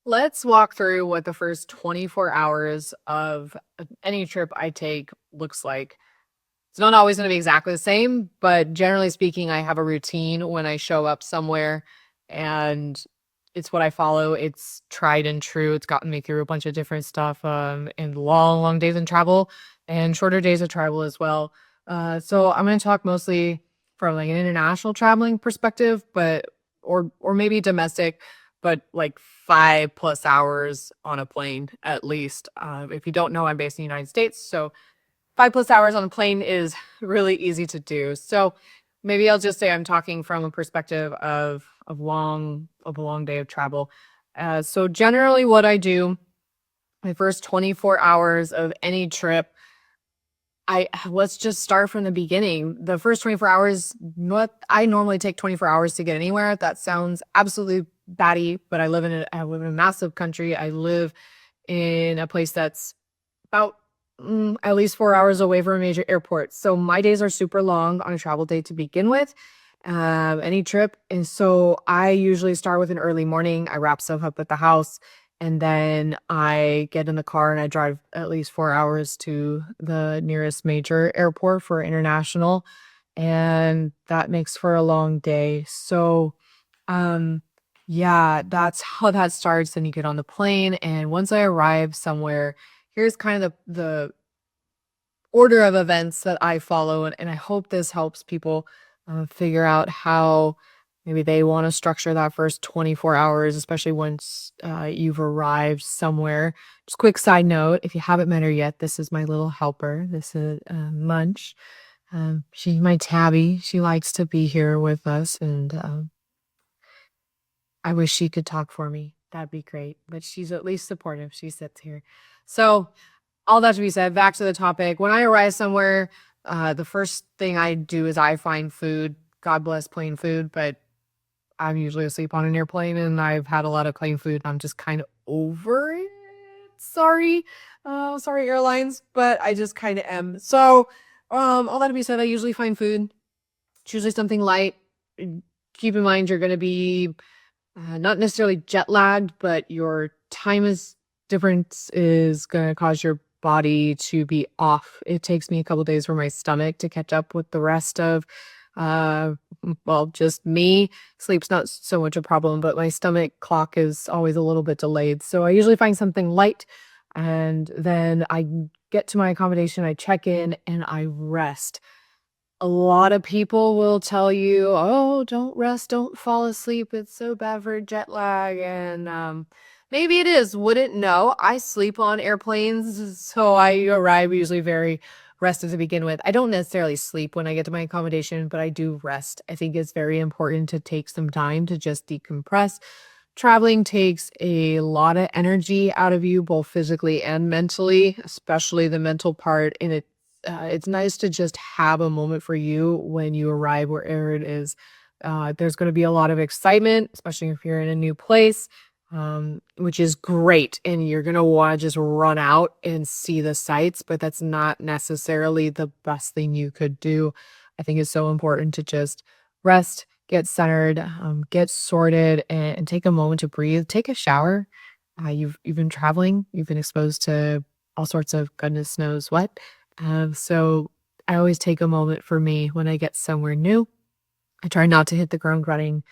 Let's walk through what the first 24 hours of any trip I take looks like. It's not always going to be exactly the same, but generally speaking, I have a routine when I show up somewhere and it's what I follow. It's tried and true. It's gotten me through a bunch of different stuff in long, long days in travel and shorter days of travel as well. So I'm going to talk mostly from like an international traveling perspective, but or maybe domestic, but like 5+ hours on a plane at least. If you don't know, I'm based in the United States, so 5+ hours on a plane is really easy to do. So maybe I'll just say I'm talking from a perspective of a long day of travel. So generally, what I do my first 24 hours of any trip, I let's just start from the beginning. The first 24 hours, what I normally take 24 hours to get anywhere. That sounds absolutely batty, but I live in a massive country. I live in a place that's about at least 4 hours away from a major airport. So my days are super long on a travel day to begin with, any trip. And so I usually start with an early morning. I wrap stuff up at the house and then I get in the car and I drive at least 4 hours to the nearest major airport for international. And that makes for a long day. So, um, yeah, that's how that starts. Then you get on the plane. And once I arrive somewhere, here's kind of the order of events that I follow, and I hope this helps people figure out how maybe they want to structure that first 24 hours, especially once you've arrived somewhere. Just quick side note, if you haven't met her yet, this is my little helper. This is Munch. She's my tabby. She likes to be here with us, and I wish she could talk for me. That'd be great. But she's at least supportive. She sits here. So all that to be said, back to the topic. When I arrive somewhere, the first thing I do is I find food. God bless plain food, but I'm usually asleep on an airplane and I've had a lot of plain food. I'm just kind of over it. Sorry. Sorry, airlines, but I just kind of am. So, all that to be said, I usually find food. It's usually something light. Keep in mind, you're going to be not necessarily jet lagged, but your time is difference is going to cause your body to be off. It takes me a couple days for my stomach to catch up with the rest of uh well, just me. Sleep's not so much a problem, but my stomach clock is always a little bit delayed. So I usually find something light and then I get to my accommodation, I check in and I rest. A lot of people will tell you, "Oh, don't rest, don't fall asleep. It's so bad for jet lag." And maybe it is. Wouldn't know. I sleep on airplanes, so I arrive usually very rested to begin with. I don't necessarily sleep when I get to my accommodation, but I do rest. I think it's very important to take some time to just decompress. Traveling takes a lot of energy out of you, both physically and mentally, especially the mental part. And it's nice to just have a moment for you when you arrive wherever it is. There's going to be a lot of excitement, especially if you're in a new place, which is great. And you're going to want to just run out and see the sights, but that's not necessarily the best thing you could do. I think it's so important to just rest, get centered, get sorted, and take a moment to breathe. Take a shower. You've been traveling. You've been exposed to all sorts of goodness knows what. So I always take a moment for me when I get somewhere new. I try not to hit the ground running.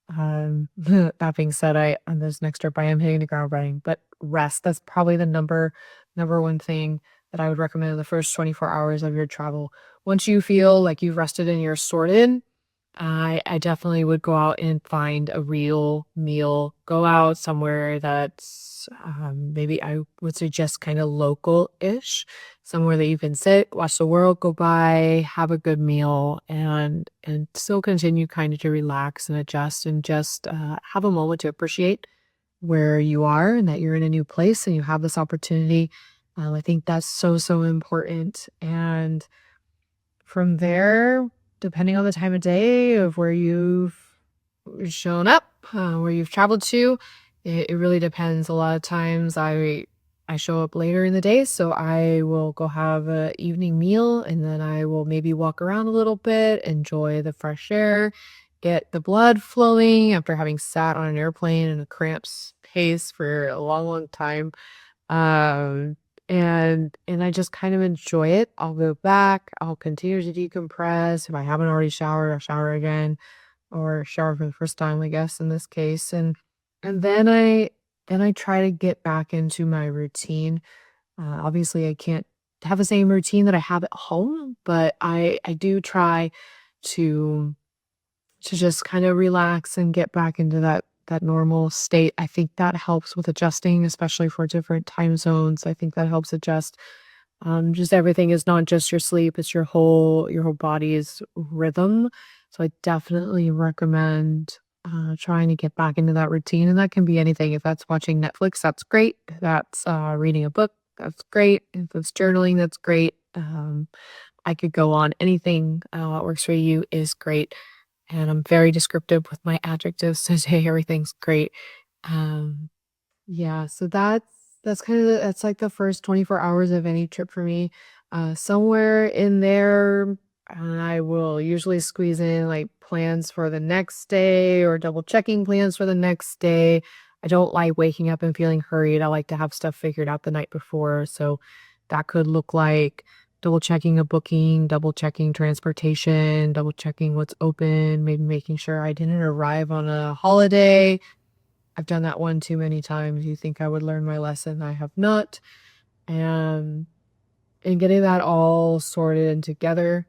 That being said, I on this next trip I am hitting the ground running, but rest. That's probably the number one thing that I would recommend in the first 24 hours of your travel. Once you feel like you've rested and you're sorted, I definitely would go out and find a real meal. Go out somewhere that's maybe I would suggest kind of local-ish, somewhere that you can sit, watch the world go by, have a good meal, and still continue kind of to relax and adjust and just have a moment to appreciate where you are and that you're in a new place and you have this opportunity. I think that's so important. And from there, depending on the time of day of where you've shown up, where you've traveled to, it really depends. A lot of times I show up later in the day, so I will go have a evening meal and then I will maybe walk around a little bit, enjoy the fresh air, get the blood flowing after having sat on an airplane in a cramped pace for a long, long time. Um, and I just kind of enjoy it. I'll go back, I'll continue to decompress. If I haven't already showered, I'll shower again or shower for the first time, I guess, in this case. And then I try to get back into my routine. Obviously I can't have the same routine that I have at home, but I do try to just kind of relax and get back into that normal state. I think that helps with adjusting, especially for different time zones. I think that helps adjust. Just everything is not just your sleep, it's your whole body's rhythm. So I definitely recommend trying to get back into that routine. And that can be anything. If that's watching Netflix, that's great. If that's reading a book, that's great. If it's journaling, that's great. I could go on. Anything what works for you is great. And I'm very descriptive with my adjectives to say everything's great. Um, yeah, so that's like the first 24 hours of any trip for me. Somewhere in there, I will usually squeeze in like plans for the next day or double checking plans for the next day. I don't like waking up and feeling hurried. I like to have stuff figured out the night before. So that could look like double checking a booking, double checking transportation, double checking what's open, maybe making sure I didn't arrive on a holiday. I've done that one too many times. You think I would learn my lesson, I have not. And in getting that all sorted and together,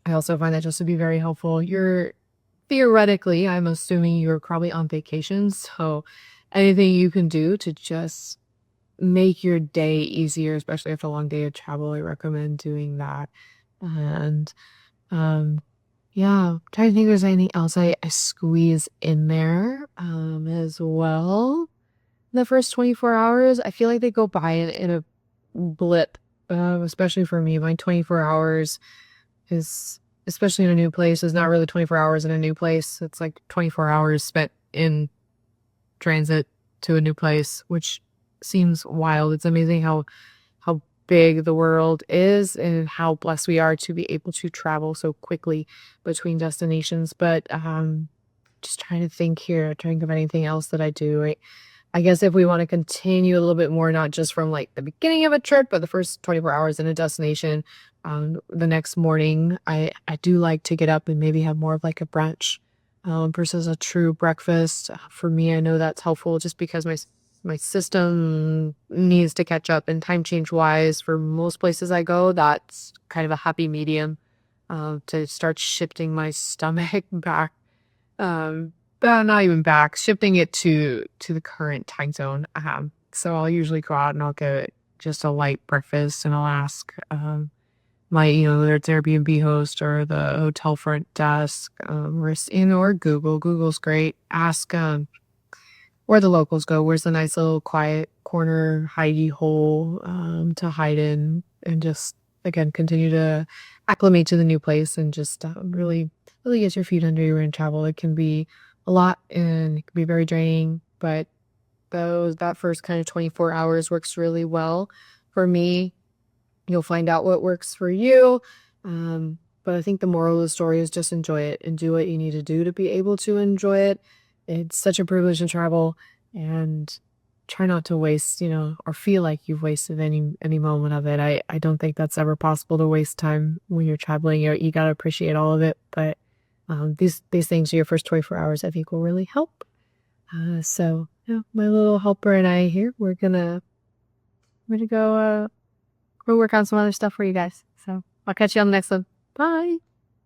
I also find that just to be very helpful. You're theoretically, I'm assuming you're probably on vacation, so anything you can do to just make your day easier, especially after a long day of travel, I recommend doing that. And yeah, trying to think if there's anything else I squeeze in there as well. The first 24 hours, I feel like they go by in a blip, especially for me. My 24 hours is, especially in a new place, is not really 24 hours in a new place. It's like 24 hours spent in transit to a new place, which seems wild. It's amazing how big the world is and how blessed we are to be able to travel so quickly between destinations. But just trying to think here, trying to think of anything else that I do. I guess if we want to continue a little bit more, not just from like the beginning of a trip, but the first 24 hours in a destination, the next morning, I do like to get up and maybe have more of like a brunch, versus a true breakfast. For me, I know that's helpful just because my system needs to catch up and time change wise for most places I go. That's kind of a happy medium, to start shifting my stomach back, um, not even back, shifting it to the current time zone. So I'll usually go out and I'll get just a light breakfast and I'll ask my, whether it's Airbnb host or the hotel front desk, or Google. Google's great. Ask where the locals go. Where's the nice little quiet corner hidey hole to hide in, and just again continue to acclimate to the new place and just really really get your feet under you and travel. It can be a lot and it can be very draining, but that first kind of 24 hours works really well for me. You'll find out what works for you. But I think the moral of the story is just enjoy it and do what you need to do to be able to enjoy it. It's such a privilege to travel, and try not to waste, or feel like you've wasted any moment of it. I don't think that's ever possible to waste time when you're traveling. You gotta appreciate all of it. But these things, your first 24 hours, I think will really help. So yeah, my little helper and I here, we're gonna go work on some other stuff for you guys. So I'll catch you on the next one. Bye.